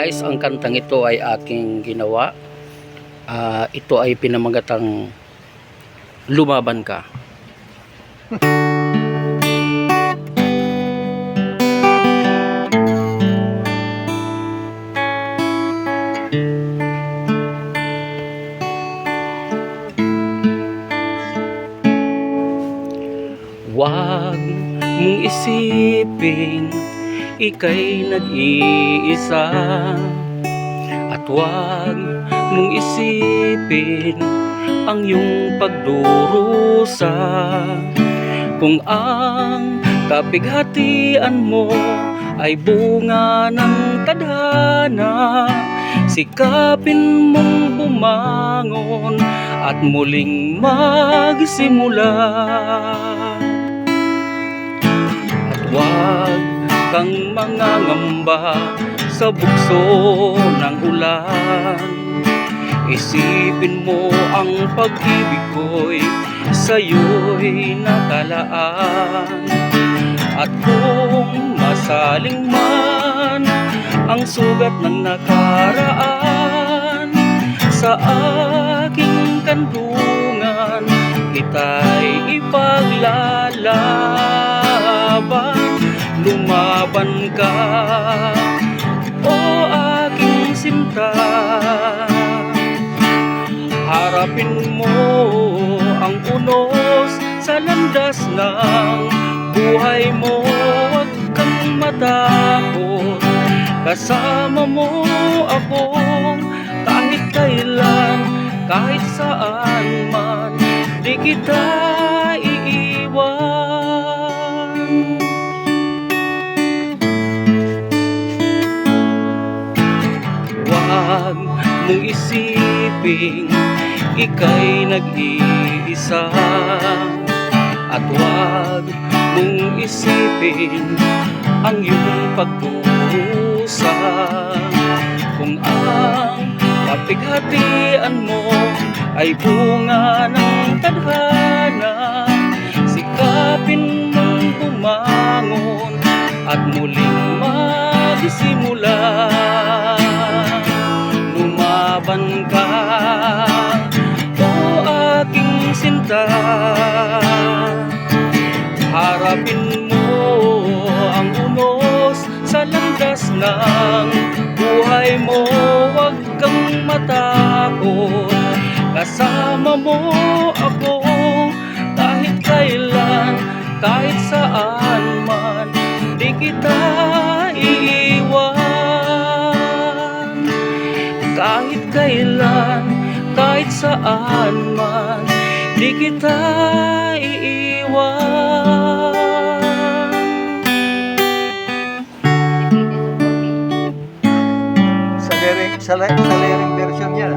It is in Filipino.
guys, ang kantang ito ay aking ginawa. Ito ay pinamagatang Lumaban Ka. Huwag mong isipin ika'y nag-iisa, at huwag mong isipin ang iyong pagdurusa. Kung ang kapighatian mo ay bunga ng tadhana, sikapin mong bumangon at muling magsimula. At huwag kang mangangamba sa bugso ng ulan. Isipin mo ang pag-ibig ko'y sa'yo'y nakalaan. At kung masaling man ang sugat ng nakaraan, sa aking kandungan kita'y ipaglalaban. Lumaban ka, o aking sinta. Harapin mo ang unos sa landas ng buhay mo. Huwag kang matakot, kasama mo ako kahit kailan, kahit saan man, di kita iiwan. Huwag mong isipin ika'y nag-iisa, at huwag mong isipin ang iyong pagdurusa. Kung ang kapighatian mo ay bunga ng tadhana, sikapin mong bumangon at muling magsimula. Lumaban ka, o aking sinta. Harapin mo ang unos sa landas ng buhay mo. Huwag kang matakot, kasama mo ako kahit kailan, kahit saan man, di kita iiwan. Kahit kailan, kahit saan man, di kita iiwan. Sa lyric version niya,